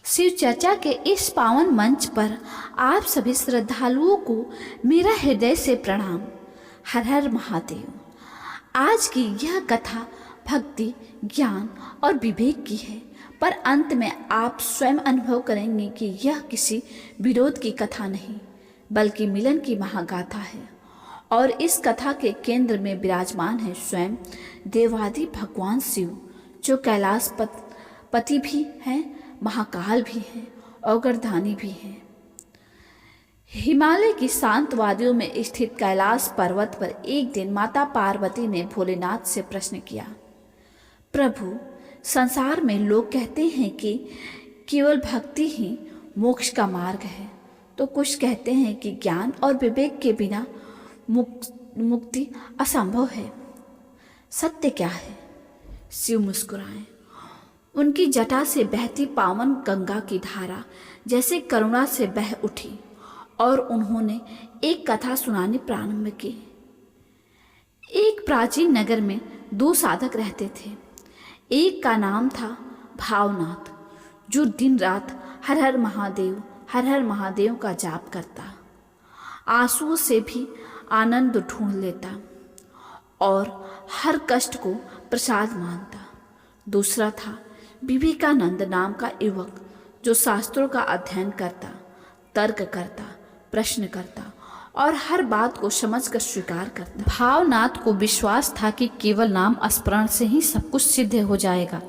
शिव चर्चा के इस पावन मंच पर आप सभी श्रद्धालुओं को मेरा हृदय से प्रणाम। हर हर महादेव। आज की यह कथा भक्ति, ज्ञान और विवेक की है, पर अंत में आप स्वयं अनुभव करेंगे कि यह किसी विरोध की कथा नहीं, बल्कि मिलन की महागाथा है। और इस कथा के केंद्र में विराजमान है स्वयं देवादि भगवान शिव, जो कैलाश पति भी हैं, महाकाल भी हैं और गर्दानी भी हैं। हिमालय की शांत वादियों में स्थित कैलाश पर्वत पर एक दिन माता पार्वती ने भोलेनाथ से प्रश्न किया, प्रभु, संसार में लोग कहते हैं कि केवल भक्ति ही मोक्ष का मार्ग है, तो कुछ कहते हैं कि ज्ञान और विवेक के बिना मुक्ति असंभव है। सत्य क्या है? शिव मुस्कुराए। उनकी जटा से बहती पावन गंगा की धारा जैसे करुणा से बह उठी और उन्होंने एक कथा सुनानी प्रारंभ की। एक प्राचीन नगर में दो साधक रहते थे। एक का नाम था भावनाथ, जो दिन रात हर हर महादेव का जाप करता, आंसुओं से भी आनंद ढूंढ लेता और हर कष्ट को प्रसाद मानता। दूसरा था विवेकानंद नाम का युवक, जो शास्त्रों का अध्ययन करता, तर्क करता, प्रश्न करता और हर बात को समझकर स्वीकार करता। भावनाथ को विश्वास था कि केवल नाम स्मरण से ही सब कुछ सिद्ध हो जाएगा,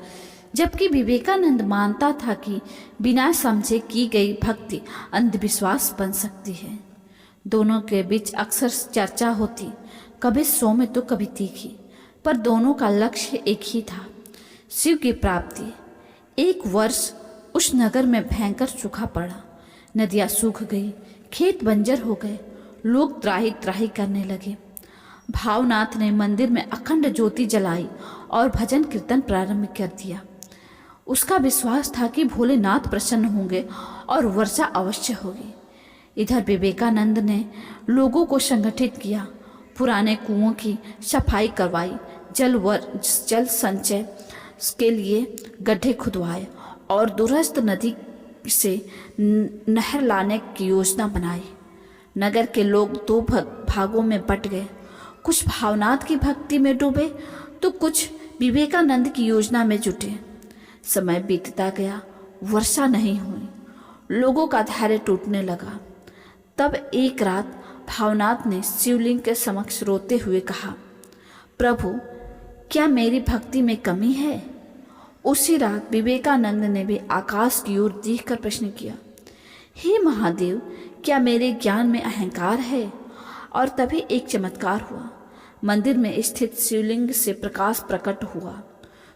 जबकि विवेकानंद मानता था कि बिना समझे की गई भक्ति अंधविश्वास बन सकती है। दोनों के बीच अक्सर चर्चा होती, कभी सौम्य तो कभी तीखी, पर दोनों का लक्ष्य एक ही था, शिव की प्राप्ति। एक वर्ष उस नगर में भयंकर सूखा पड़ा। नदियां सूख गई, खेत बंजर हो गए, लोग त्राही त्राही करने लगे। भावनाथ ने मंदिर में अखंड ज्योति जलाई और भजन कीर्तन प्रारंभ कर दिया। उसका विश्वास था कि भोलेनाथ प्रसन्न होंगे और वर्षा अवश्य होगी। इधर विवेकानंद ने लोगों को संगठित किया, पुराने कुओं की सफाई करवाई, जल संचय के लिए गड्ढे खुदवाए और दूरस्थ नदी से नहर लाने की योजना बनाई। नगर के लोग दो भागों में बट गए, कुछ भावनाथ की भक्ति में डूबे तो कुछ विवेकानंद की योजना में जुटे। समय बीतता गया, वर्षा नहीं हुई, लोगों का धैर्य टूटने लगा। तब एक रात भावनाथ ने शिवलिंग के समक्ष रोते हुए कहा, प्रभु, क्या मेरी भक्ति में कमी है? उसी रात विवेकानंद ने भी आकाश की ओर देखकर प्रश्न किया, हे महादेव, क्या मेरे ज्ञान में अहंकार है? और तभी एक चमत्कार हुआ। मंदिर में स्थित शिवलिंग से प्रकाश प्रकट हुआ।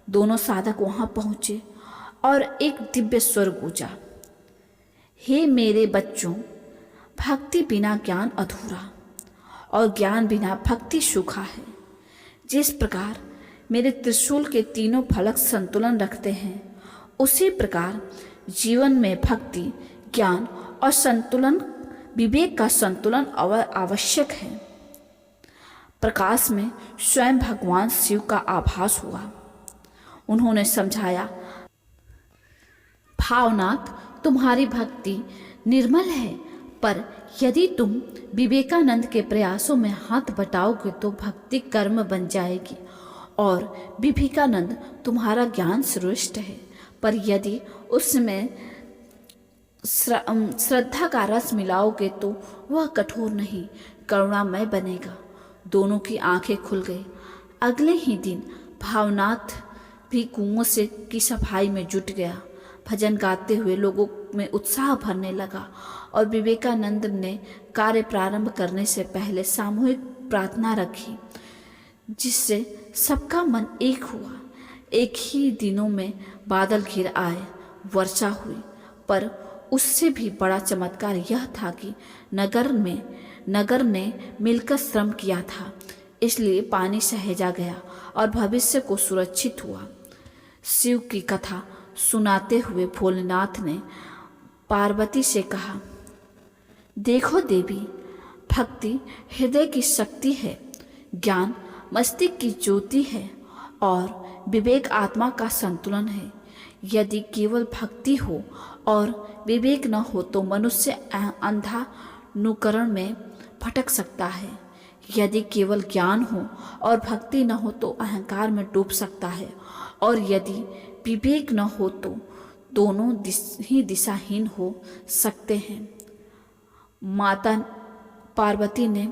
दोनों साधक वहां पहुंचे और एक दिव्य स्वर गूंजा, हे मेरे बच्चों, भक्ति बिना ज्ञान अधूरा और ज्ञान बिना भक्ति सूखा है। जिस प्रकार मेरे त्रिशूल के तीनों फलक संतुलन रखते हैं, उसी प्रकार जीवन में भक्ति, ज्ञान और संतुलन, विवेक का संतुलन आवश्यक है। प्रकाश में स्वयं भगवान शिव का आभास हुआ। उन्होंने समझाया, भावनाथ, तुम्हारी भक्ति निर्मल है, पर यदि तुम विवेकानंद के प्रयासों में हाथ बटाओगे तो भक्ति कर्म बन जाएगी और विवेकानंद तुम्हारा ज्ञान श्रेष्ठ है, पर यदि उसमें श्रद्धा का रस मिलाओगे तो वह कठोर नहीं, करुणामय बनेगा। दोनों की आंखें खुल गई। अगले ही दिन भावनाथ भी कुओं से की सफाई में जुट गया। भजन गाते हुए लोगों में उत्साह भरने लगा और विवेकानंद ने कार्य प्रारंभ करने से पहले सामूहिक प्रार्थना रखी, जिससे सबका मन एक हुआ। एक ही दिनों में बादल घिर आए, वर्षा हुई, पर उससे भी बड़ा चमत्कार यह था कि नगर ने मिलकर श्रम किया था, इसलिए पानी सहेजा गया और भविष्य को सुरक्षित हुआ। शिव की कथा सुनाते हुए भोलेनाथ ने पार्वती से कहा, देखो देवी, भक्ति हृदय की शक्ति है, ज्ञान मस्तिष्क की ज्योति है और विवेक आत्मा का संतुलन है। यदि केवल भक्ति हो और विवेक न हो तो मनुष्य अंधानुकरण में भटक सकता है। यदि केवल ज्ञान हो और भक्ति न हो तो अहंकार में डूब सकता है, और यदि विवेक न हो तो दोनों ही दिशाहीन हो सकते हैं। माता पार्वती ने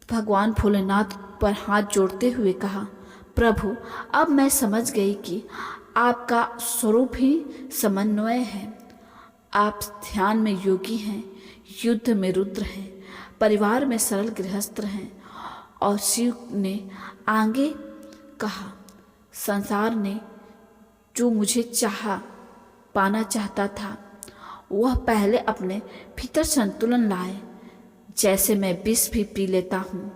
भगवान भोलेनाथ पर हाथ जोड़ते हुए कहा, प्रभु, अब मैं समझ गई कि आपका स्वरूप ही समन्वय है। आप ध्यान में योगी हैं, युद्ध में रुद्र हैं, परिवार में सरल गृहस्थ हैं। और शिव ने आगे कहा, संसार ने जो मुझे पाना चाहता था वह पहले अपने भीतर संतुलन लाए। जैसे मैं विष भी पी लेता हूँ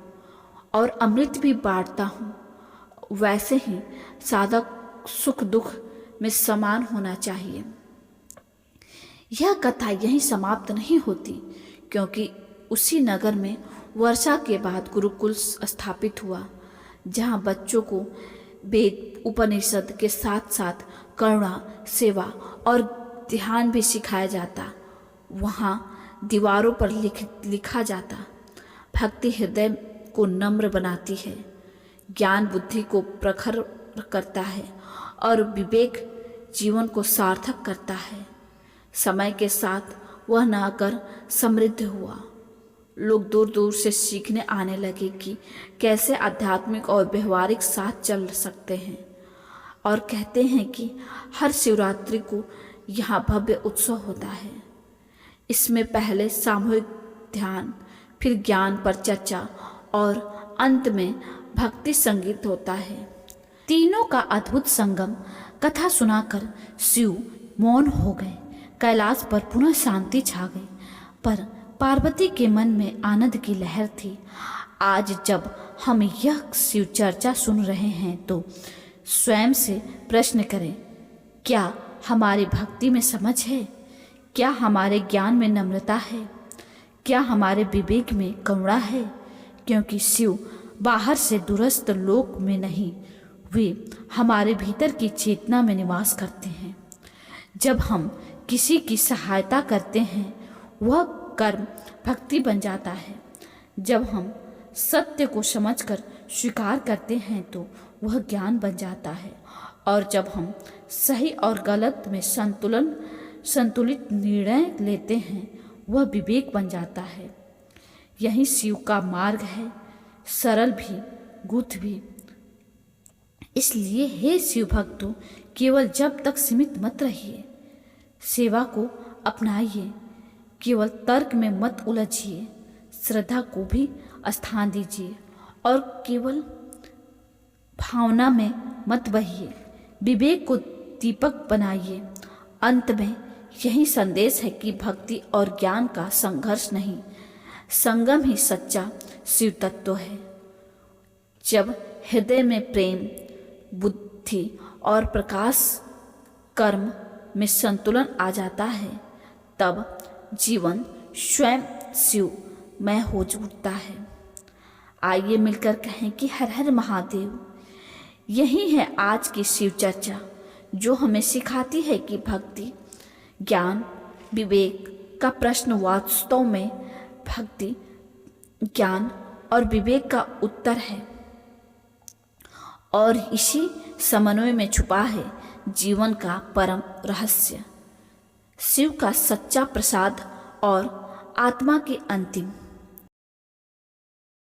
और अमृत भी बांटता हूँ, वैसे ही साधक सुख दुख में समान होना चाहिए। यह कथा यहीं समाप्त नहीं होती, क्योंकि उसी नगर में वर्षा के बाद गुरुकुल स्थापित हुआ, जहाँ बच्चों को वेद उपनिषद के साथ साथ करुणा, सेवा और ध्यान भी सिखाया जाता। वहाँ दीवारों पर लिखा जाता, भक्ति हृदय को नम्र बनाती है, ज्ञान बुद्धि को प्रखर करता है और विवेक जीवन को सार्थक करता है। समय के साथ वह नगर समृद्ध हुआ। लोग दूर दूर से सीखने आने लगे कि कैसे आध्यात्मिक और व्यवहारिक साथ चल सकते हैं, और कहते हैं कि हर शिवरात्रि को यहाँ भव्य उत्सव होता है। इसमें पहले सामूहिक ध्यान, फिर ज्ञान पर चर्चा और अंत में भक्ति संगीत होता है। तीनों का अद्भुत संगम कथा सुनाकर शिव मौन हो गए। कैलाश पर पुनः शांति छा गई, पर पार्वती के मन में आनंद की लहर थी। आज जब हम यह शिव चर्चा सुन रहे हैं तो स्वयं से प्रश्न करें, क्या हमारी भक्ति में समझ है? क्या हमारे ज्ञान में नम्रता है? क्या हमारे विवेक में करुणा है? क्योंकि शिव बाहर से दूरस्थ लोक में नहीं, वे हमारे भीतर की चेतना में निवास करते हैं। जब हम किसी की सहायता करते हैं वह कर्म भक्ति बन जाता है। जब हम सत्य को समझकर स्वीकार करते हैं तो वह ज्ञान बन जाता है, और जब हम सही और गलत में संतुलित निर्णय लेते हैं वह विवेक बन जाता है। यही शिव का मार्ग है, सरल भी गुथ भी। इसलिए हे शिव भक्तों, केवल जब तक सीमित मत रहिए, सेवा को अपनाइए, केवल तर्क में मत उलझिए, श्रद्धा को भी स्थान दीजिए और केवल भावना में मत बहिए, विवेक को दीपक बनाइए। अंत में यही संदेश है कि भक्ति और ज्ञान का संघर्ष नहीं, संगम ही सच्चा शिव तत्व है। जब हृदय में प्रेम, बुद्धि और प्रकाश, कर्म में संतुलन आ जाता है, तब जीवन स्वयं शिवमय हो उठता है। आइए मिलकर कहें कि हर हर महादेव। यही है आज की शिव चर्चा, जो हमें सिखाती है कि भक्ति, ज्ञान, विवेक का प्रश्न वास्तव में भक्ति, ज्ञान और विवेक का उत्तर है, और इसी समन्वय में छुपा है जीवन का परम रहस्य, शिव का सच्चा प्रसाद और आत्मा की अंतिम